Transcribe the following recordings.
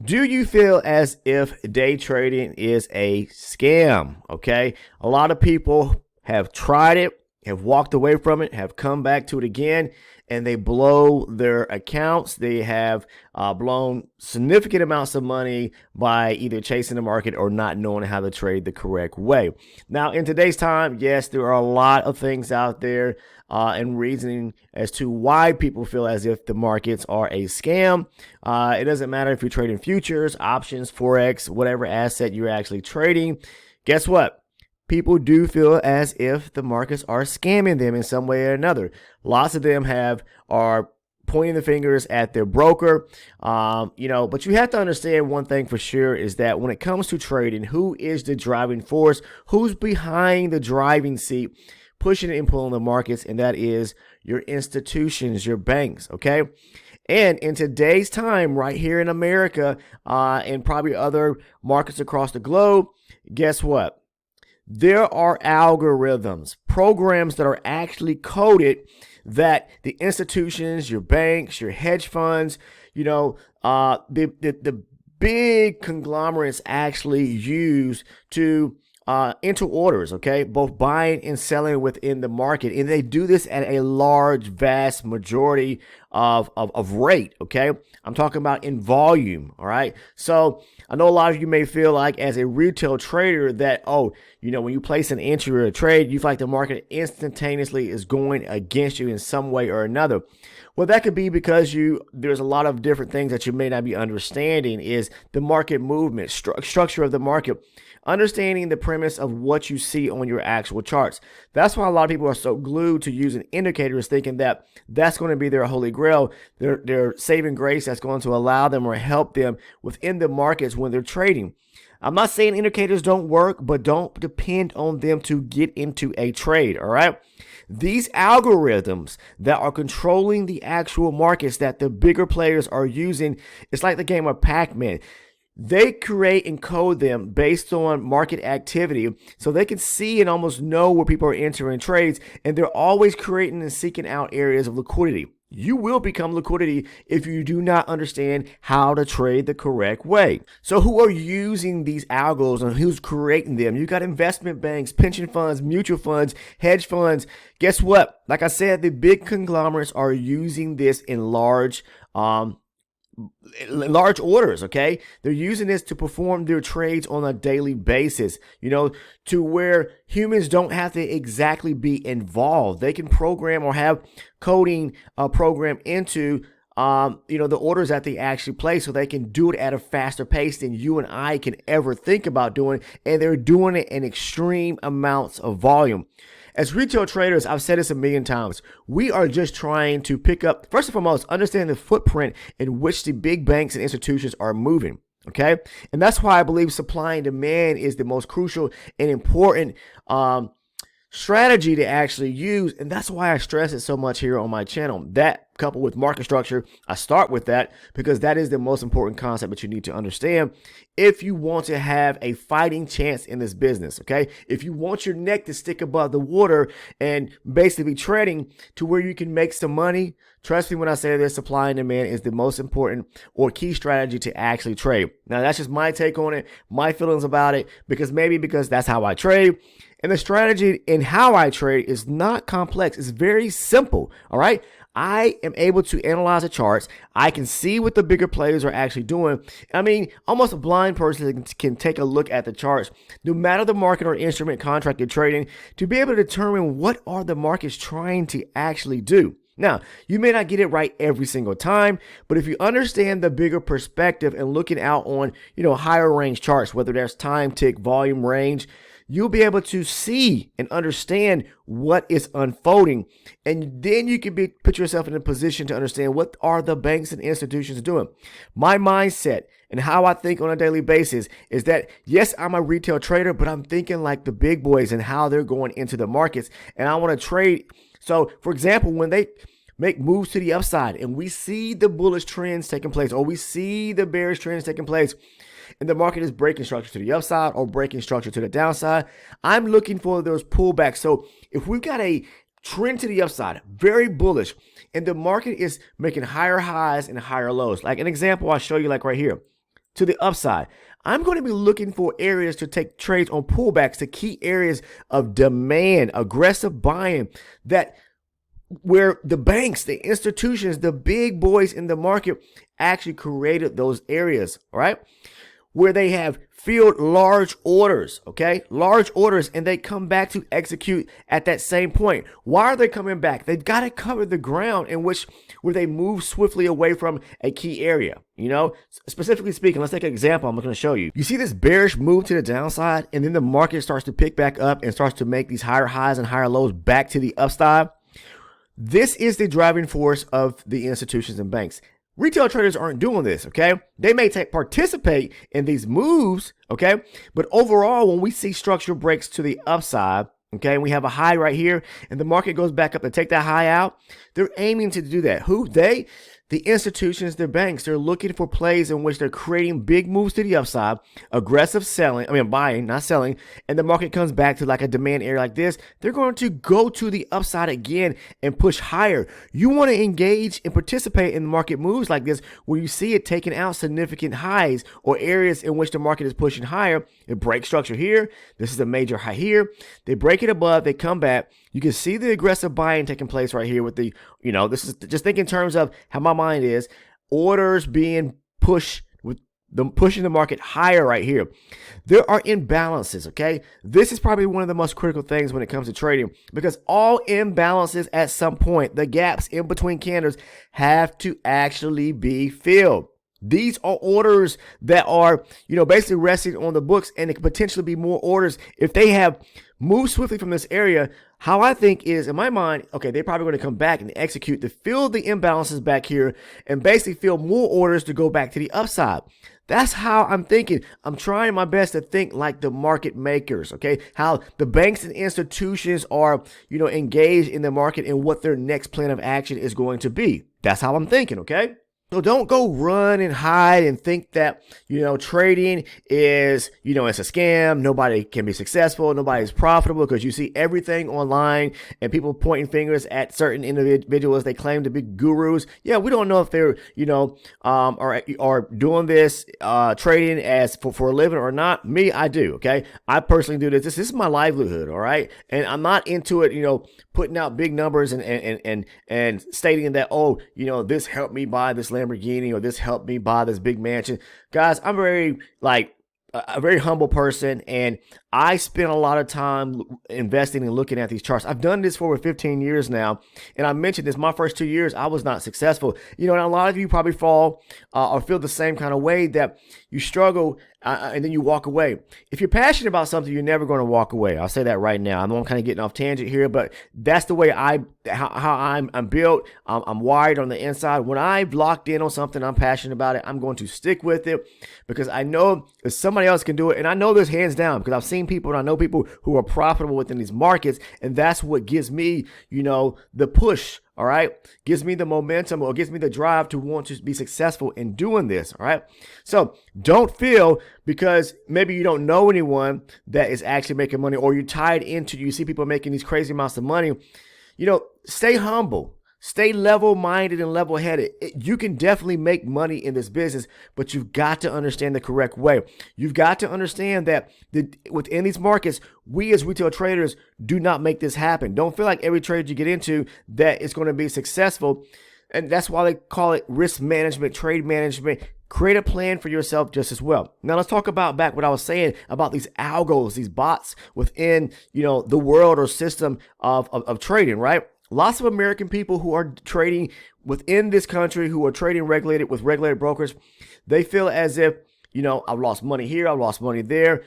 Do you feel as if day trading is a scam? Okay. A lot of people have tried it, have walked away from it, have come back to it again, and they blow their accounts. They have blown significant amounts of money by either chasing the market or not knowing how to trade the correct way. Now, in today's time, yes, there are a lot of things out there and reasoning as to why people feel as if the markets are a scam. It doesn't matter if you're trading futures, options, forex, whatever asset you're actually trading. Guess what? People do feel as if the markets are scamming them in some way or another. Lots of them are pointing the fingers at their broker, but you have to understand one thing for sure is that when it comes to trading, who is the driving force? Who's behind the driving seat, pushing and pulling the markets? And that is your institutions, your banks, okay? And in today's time, right here in America, and probably other markets across the globe, guess what? There are algorithms, programs that are actually coded that the institutions, your banks, your hedge funds, the big conglomerates actually use to enter orders, okay, both buying and selling within the market. And they do this at a large, vast majority of rate, okay? I'm talking about in volume, all right? So I know a lot of you may feel like as a retail trader that, when you place an entry or a trade, you feel like the market instantaneously is going against you in some way or another. Well, that could be because there's a lot of different things that you may not be understanding is the market movement, structure of the market, understanding the premise of what you see on your actual charts. That's why a lot of people are so glued to using indicators, thinking that that's going to be their holy grail, their saving grace that's going to allow them or help them within the markets when they're trading. I'm not saying indicators don't work, but don't depend on them to get into a trade, all right? These algorithms that are controlling the actual markets that the bigger players are using, it's like the game of Pac-Man. They create and code them based on market activity so they can see and almost know where people are entering trades, and they're always creating and seeking out areas of liquidity. You will become liquidity if you do not understand how to trade the correct way. So who are using these algos and who's creating them? You got investment banks, pension funds, mutual funds, hedge funds. Guess what? Like I said, the big conglomerates are using this in large orders, okay? They're using this to perform their trades on a daily basis, to where humans don't have to exactly be involved. They can program or have coding program into the orders that they actually place so they can do it at a faster pace than you and I can ever think about doing, and they're doing it in extreme amounts of volume. As retail traders, I've said this a million times, we are just trying to pick up, first and foremost, understand the footprint in which the big banks and institutions are moving, okay? And that's why I believe supply and demand is the most crucial and important strategy to actually use, and that's why I stress it so much here on my channel. That coupled with market structure, I start with that because that is the most important concept that you need to understand if you want to have a fighting chance in this business, okay? If you want your neck to stick above the water and basically trading to where you can make some money, trust me when I say this, supply and demand is the most important or key strategy to actually trade. Now, that's just my take on it, my feelings about it, because that's how I trade. And the strategy in how I trade is not complex. It's very simple, all right? I am able to analyze the charts. I can see what the bigger players are actually doing. I mean, almost a blind person can take a look at the charts, no matter the market or instrument contract you're trading, to be able to determine what are the markets trying to actually do. Now, you may not get it right every single time, but if you understand the bigger perspective and looking out on, higher range charts, whether that's time, tick, volume, range, you'll be able to see and understand what is unfolding. And then you can put yourself in a position to understand what are the banks and institutions doing. My mindset and how I think on a daily basis is that, yes, I'm a retail trader, but I'm thinking like the big boys and how they're going into the markets. And I want to trade. So, for example, when they make moves to the upside and we see the bullish trends taking place, or we see the bearish trends taking place, and the market is breaking structure to the upside or breaking structure to the downside, I'm looking for those pullbacks. So if we've got a trend to the upside, very bullish, and the market is making higher highs and higher lows, like an example I'll show you like right here. to the upside. I'm going to be looking for areas to take trades on pullbacks, to key areas of demand, aggressive buying, that where the banks, the institutions, the big boys in the market actually created those areas, all right? Where they have filled large orders, okay? Large orders, and they come back to execute at that same point. Why are they coming back? They've got to cover the ground in which where they move swiftly away from a key area. You know, specifically speaking, let's take an example I'm going to show you. You see this bearish move to the downside, and then the market starts to pick back up and starts to make these higher highs and higher lows back to the upside. This is the driving force of the institutions and banks. Retail traders aren't doing this, okay? They may participate in these moves, okay? But overall, when we see structural breaks to the upside, okay, and we have a high right here, and the market goes back up to take that high out, they're aiming to do that. Who? They? The institutions, the banks, they're looking for plays in which they're creating big moves to the upside, aggressive buying, not selling, and the market comes back to like a demand area like this. They're going to go to the upside again and push higher. You want to engage and participate in market moves like this where you see it taking out significant highs or areas in which the market is pushing higher. It breaks structure here. This is a major high here. They break it above, they come back. You can see the aggressive buying taking place right here with the, this is just think in terms of how my mind is, orders being pushed with them pushing the market higher right here. There are imbalances, okay? This is probably one of the most critical things when it comes to trading, because all imbalances at some point, the gaps in between candles have to actually be filled. These are orders that are, basically resting on the books, and it could potentially be more orders if they have moved swiftly from this area. How I think is, in my mind, okay, they're probably going to come back and execute to fill the imbalances back here and basically fill more orders to go back to the upside. That's how I'm thinking. I'm trying my best to think like the market makers, okay? How the banks and institutions are, engaged in the market and what their next plan of action is going to be. That's how I'm thinking, okay? So don't go run and hide and think that, trading is, it's a scam. Nobody can be successful. Nobody's profitable, because you see everything online and people pointing fingers at certain individuals they claim to be gurus. Yeah, we don't know if they're, are doing this trading as for a living or not. Me, I do, okay? I personally do this. This is my livelihood, all right? And I'm not into it, putting out big numbers and stating that, this helped me buy this Lamborghini, or this helped me buy this big mansion. Guys, I'm very a very humble person, and I spend a lot of time investing and looking at these charts. I've done this for over 15 years now, and I mentioned this, my first 2 years, I was not successful. And a lot of you probably fall or feel the same kind of way, that you struggle and then you walk away. If you're passionate about something, you're never going to walk away. I'll say that right now. I know I'm kind of getting off tangent here, but that's the way how I'm built. I'm wired on the inside. When I've locked in on something, I'm passionate about it, I'm going to stick with it, because I know if somebody else can do it, and I know this hands down, because I've seen people and I know people who are profitable within these markets, and that's what gives me, the push. All right, gives me the momentum, or gives me the drive to want to be successful in doing this. All right, so don't feel because maybe you don't know anyone that is actually making money, or you're tied into, you see people making these crazy amounts of money. Stay humble. Stay level-minded and level-headed. You can definitely make money in this business, but you've got to understand the correct way. You've got to understand that within these markets, we as retail traders do not make this happen. Don't feel like every trade you get into that it's going to be successful. And that's why they call it risk management, trade management. Create a plan for yourself just as well. Now let's talk about back what I was saying about these algos, these bots within, the world or system of trading, right? Lots of American people who are trading within this country, who are trading regulated with regulated brokers, they feel as if, I've lost money here, I've lost money there.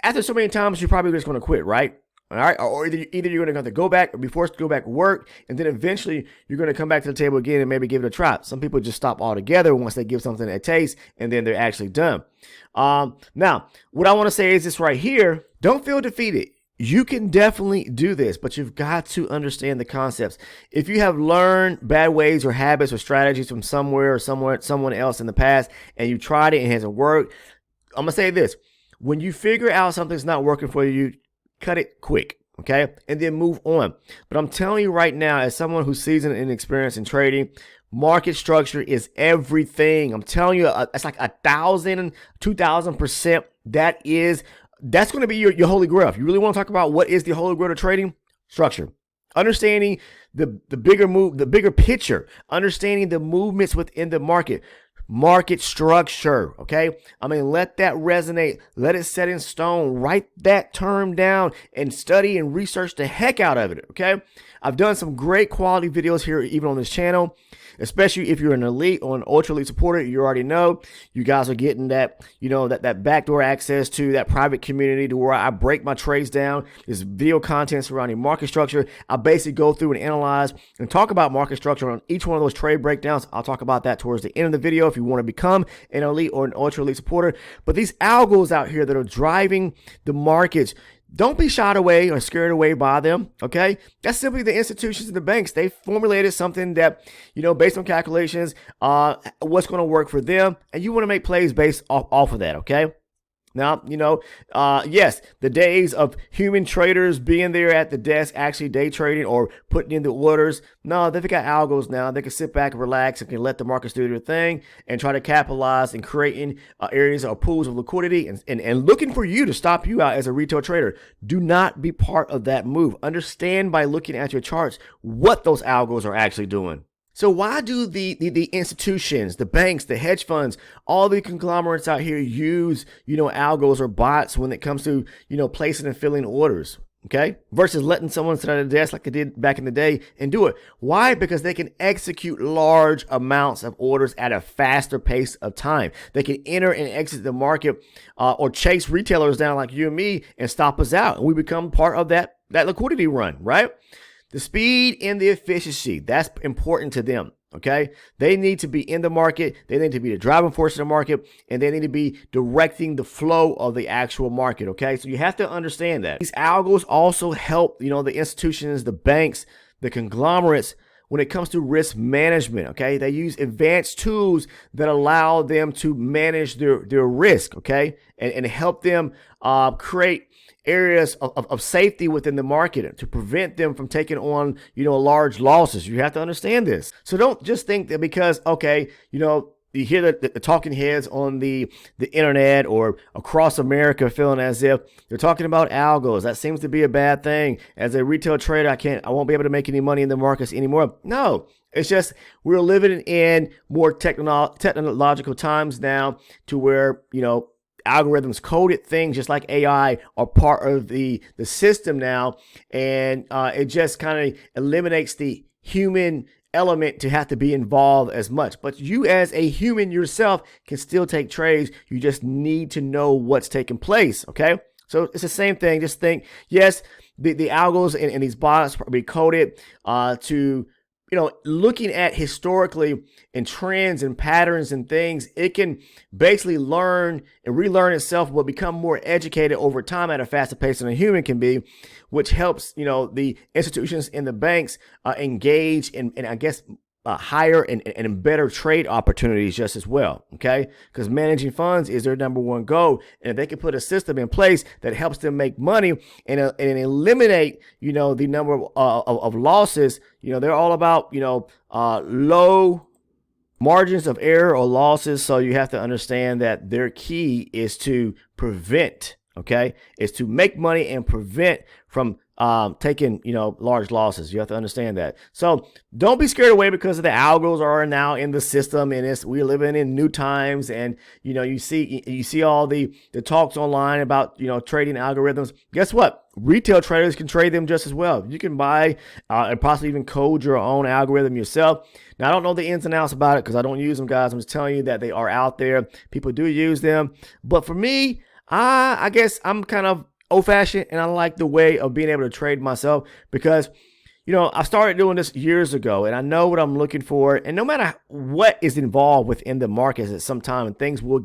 After so many times, you're probably just going to quit, right? All right. Or either you're going to have to go back or be forced to go back to work, and then eventually you're going to come back to the table again and maybe give it a try. Some people just stop altogether once they give something a taste, and then they're actually done. Now, what I want to say is this right here. Don't feel defeated. You can definitely do this, but you've got to understand the concepts. If you have learned bad ways or habits or strategies from somewhere or someone else in the past, and you tried it and it hasn't worked, I'm going to say this. When you figure out something's not working for you, cut it quick, okay? And then move on. But I'm telling you right now, as someone who's seasoned and experienced in trading Market structure is everything. I'm telling you, it's like 1,000, 2,000%. That's going to be your holy grail. If you really want to talk about what is the holy grail of trading, structure. Understanding the bigger picture, understanding the movements within the market structure. Okay. I mean, let that resonate. Let it set in stone. Write that term down and study and research the heck out of it. Okay. I've done some great quality videos here, even on this channel, especially if you're an elite or an ultra elite supporter. You already know you guys are getting that, that backdoor access to that private community to where I break my trades down. There's video content surrounding market structure. I basically go through and analyze and talk about market structure on each one of those trade breakdowns. I'll talk about that towards the end of the video if you want to become an elite or an ultra elite supporter. But these algos out here that are driving the markets, don't be shied away or scared away by them, okay? That's simply the institutions and the banks. They formulated something that, based on calculations, what's going to work for them, and you want to make plays based off of that, okay? Now, yes, the days of human traders being there at the desk actually day trading or putting in the orders. No, they've got algos now. They can sit back and relax and can let the markets do their thing and try to capitalize and creating areas or pools of liquidity and looking for you to stop you out as a retail trader. Do not be part of that move. Understand by looking at your charts what those algos are actually doing. So why do the institutions, the banks, the hedge funds, all the conglomerates out here use, algos or bots when it comes to, placing and filling orders, okay? Versus letting someone sit at a desk like they did back in the day and do it. Why? Because they can execute large amounts of orders at a faster pace of time. They can enter and exit the market or chase retailers down like you and me and stop us out. And we become part of that liquidity run, right? The speed and the efficiency, that's important to them, okay? They need to be in the market. They need to be the driving force of the market, and they need to be directing the flow of the actual market, okay? So you have to understand that. These algos also help, the institutions, the banks, the conglomerates when it comes to risk management, okay? They use advanced tools that allow them to manage their risk, okay? And help them create areas of safety within the market to prevent them from taking on, large losses. You have to understand this. So don't just think that because, okay, you hear the talking heads on the internet or across America feeling as if they're talking about algos. That seems to be a bad thing. As a retail trader, I won't be able to make any money in the markets anymore. No, it's just we're living in more technological times now to where, algorithms, coded things just like AI are part of the system now, and it just kind of eliminates the human element to have to be involved as much. But you as a human yourself can still take trades. You just need to know what's taking place, okay? So it's the same thing. Just think, yes, the algos and these bots are be coded to looking at historically and trends and patterns and things, it can basically learn and relearn itself, but become more educated over time at a faster pace than a human can be, which helps, the institutions and the banks engage in I guess, higher and better trade opportunities just as well, okay? Because managing funds is their number one goal. And if they can put a system in place that helps them make money and eliminate, the number of losses, they're all about, low margins of error or losses. So you have to understand that their key is to prevent, okay? Is to make money and prevent from taking, large losses. You have to understand that. So don't be scared away because of the algos are now in the system, and we're living in new times. And, you see all the talks online about, trading algorithms. Guess what? Retail traders can trade them just as well. You can buy and possibly even code your own algorithm yourself. Now, I don't know the ins and outs about it because I don't use them, guys. I'm just telling you that they are out there. People do use them. But for me, I guess I'm kind of old-fashioned, and I like the way of being able to trade myself because, I started doing this years ago, and I know what I'm looking for. And no matter what is involved within the markets at some time, and things will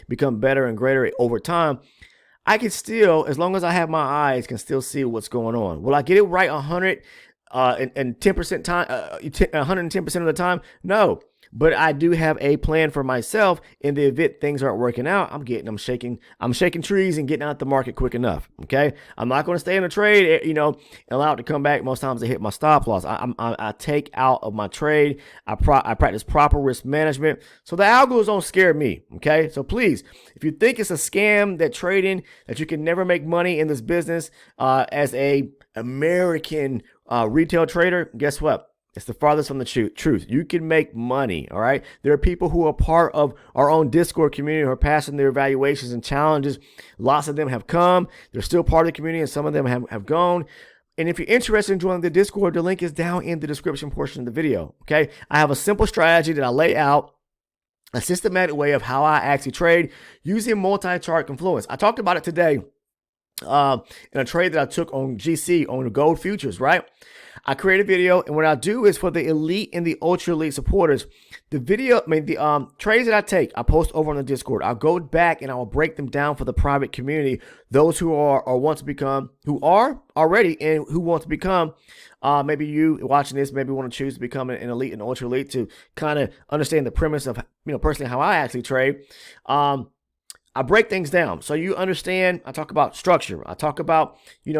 become better and greater over time, I can still, as long as I have my eyes, can still see what's going on. Will I get it right 100 and 10% time, 110% of the time? No. But I do have a plan for myself in the event things aren't working out. I'm shaking trees and getting out the market quick enough. Okay. I'm not going to stay in a trade, and allow it to come back. Most times I hit my stop loss. I take out of my trade. I practice proper risk management. So the algos don't scare me. Okay. So please, if you think it's a scam that trading, that you can never make money in this business, as a American retail trader, guess what? It's the farthest from the truth. You can make money, all right? There are people who are part of our own Discord community who are passing their evaluations and challenges. Lots of them have come. They're still part of the community, and some of them have gone. And if you're interested in joining the Discord, the link is down in the description portion of the video, okay? I have a simple strategy that I lay out, a systematic way of how I actually trade using multi-chart confluence. I talked about it today in a trade that I took on GC, on the gold futures, right? I create a video, and what I do is for the elite and the ultra elite supporters, the trades that I take, I post over on the Discord. I'll go back and I will break them down for the private community, those who are or want to become, who are already and who want to become. Maybe you watching this, maybe want to choose to become an elite and ultra elite to kind of understand the premise of, personally how I actually trade. I break things down so you understand. I talk about structure. I talk about,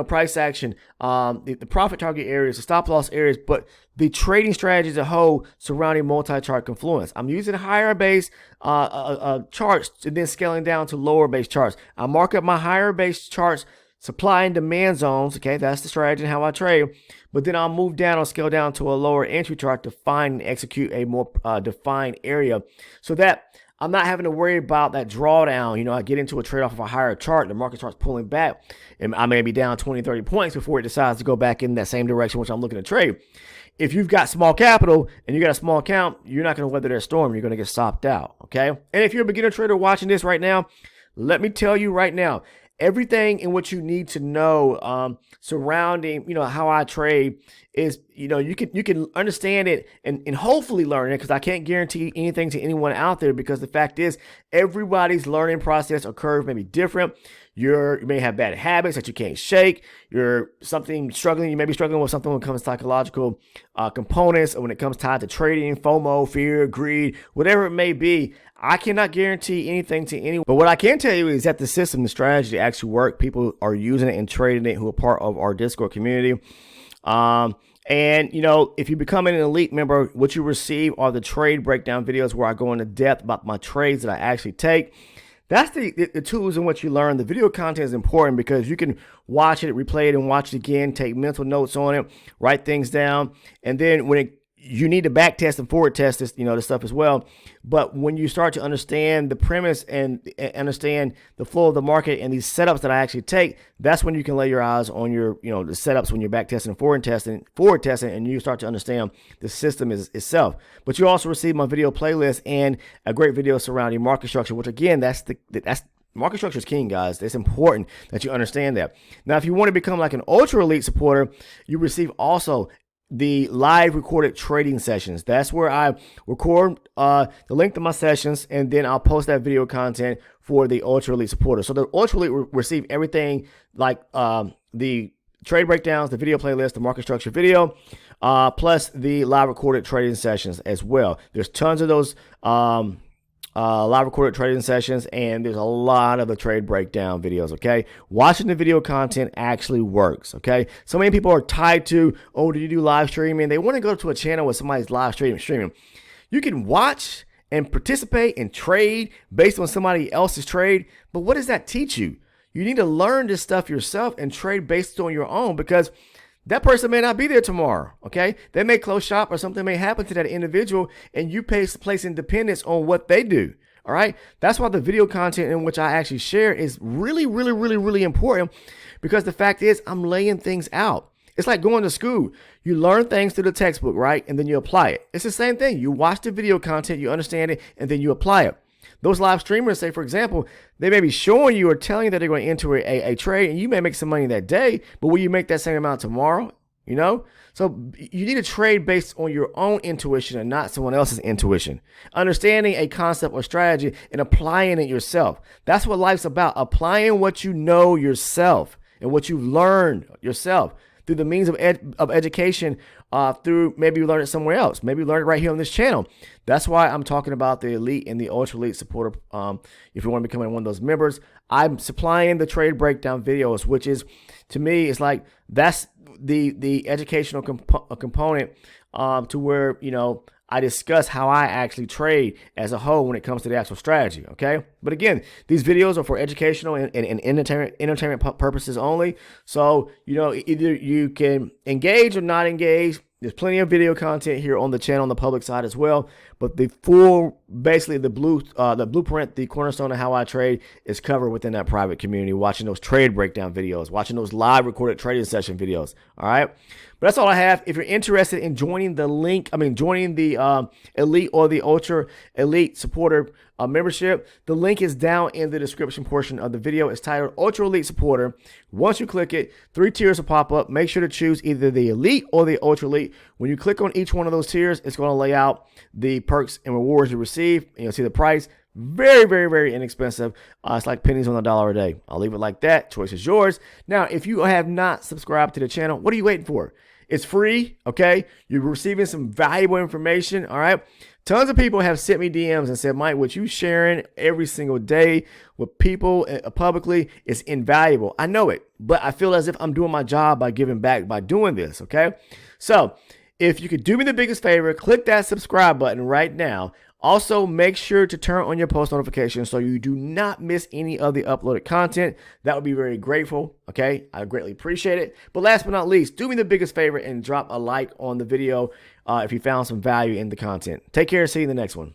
price action, the profit target areas, the stop loss areas, but the trading strategy as a whole surrounding multi-chart confluence. I'm using higher base charts and then scaling down to lower base charts. I mark up my higher base charts, supply and demand zones. Okay, that's the strategy and how I trade. But then I'll move down or scale down to a lower entry chart to find and execute a more defined area so that I'm not having to worry about that drawdown. I get into a trade off of a higher chart, the market starts pulling back, and I may be down 20, 30 points before it decides to go back in that same direction which I'm looking to trade. If you've got small capital and you got a small account, you're not going to weather that storm. You're going to get stopped out, okay? And if you're a beginner trader watching this right now, let me tell you right now, everything in what you need to know surrounding, how I trade is, you can understand it and hopefully learn it, because I can't guarantee anything to anyone out there, because the fact is everybody's learning process or curve may be different. You may have bad habits that you can't shake. You may be struggling with something when it comes to psychological components, or when it comes tied to trading, FOMO, fear, greed, whatever it may be. I cannot guarantee anything to anyone, but what I can tell you is that the system, the strategy actually work. People are using it and trading it who are part of our Discord community. And if you become an elite member, what you receive are the trade breakdown videos where I go into depth about my trades that I actually take. That's the tools in which you learn. The video content is important because you can watch it, replay it, and watch it again, take mental notes on it, write things down, and then you need to back test and forward test this, this stuff as well. But when you start to understand the premise and understand the flow of the market and these setups that I actually take, that's when you can lay your eyes on your, the setups when you're back testing and forward testing, and you start to understand the system itself. But you also receive my video playlist and a great video surrounding market structure, which again, that's market structure is king, guys. It's important that you understand that. Now, if you want to become like an ultra elite supporter, you receive also the live recorded trading sessions. That's where I record the length of my sessions, and then I'll post that video content for the ultra elite supporters. So the ultra elite receive everything like the trade breakdowns, the video playlist, the market structure video, plus the live recorded trading sessions as well. There's tons of those live recorded trading sessions, and there's a lot of the trade breakdown videos, okay? Watching the video content actually works, okay? So many people are tied to, do you do live streaming? They want to go to a channel where somebody's live streaming. You can watch and participate and trade based on somebody else's trade, but what does that teach you? You need to learn this stuff yourself and trade based on your own, because that person may not be there tomorrow, okay? They may close shop or something may happen to that individual, and you place independence on what they do, all right? That's why the video content in which I actually share is really, really, really, really important, because the fact is I'm laying things out. It's like going to school. You learn things through the textbook, right? And then you apply it. It's the same thing. You watch the video content, you understand it, and then you apply it. Those live streamers, say, for example, they may be showing you or telling you that they're going to enter a trade, and you may make some money that day, but will you make that same amount tomorrow? So you need to trade based on your own intuition and not someone else's intuition. Understanding a concept or strategy and applying it yourself. That's what life's about, applying what you know yourself and what you've learned yourself. through the means of education, through maybe you learned it somewhere else. Maybe you learned it right here on this channel. That's why I'm talking about the elite and the ultra elite supporter. If you want to become one of those members, I'm supplying the trade breakdown videos, which is, to me, it's like that's the educational component to where, you know, I discuss how I actually trade as a whole when it comes to the actual strategy, okay? But again, these videos are for educational and entertainment purposes only. So, you know, either you can engage or not engage. There's plenty of video content here on the channel on the public side as well. But the full, basically the blueprint, the cornerstone of how I trade is covered within that private community, watching those trade breakdown videos, watching those live recorded trading session videos, all right? But that's all I have. If you're interested in joining the joining the elite or the ultra elite supporter membership, the link is down in the description portion of the video. It's titled Ultra Elite Supporter. Once you click it, 3 tiers will pop up. Make sure to choose either the elite or the ultra elite. When you click on each one of those tiers, it's going to lay out the perks and rewards you receive. And you'll see the price. Very, very, very inexpensive. It's like pennies on the dollar a day. I'll leave it like that. Choice is yours. Now, if you have not subscribed to the channel, what are you waiting for? It's free, okay? You're receiving some valuable information, all right? Tons of people have sent me DMs and said, Mike, what you sharing every single day with people publicly is invaluable. I know it, but I feel as if I'm doing my job by giving back by doing this, okay? So if you could do me the biggest favor, click that subscribe button right now. Also, make sure to turn on your post notifications so you do not miss any of the uploaded content. That would be very grateful, okay? I greatly appreciate it. But last but not least, do me the biggest favor and drop a like on the video if you found some value in the content. Take care. See you in the next one.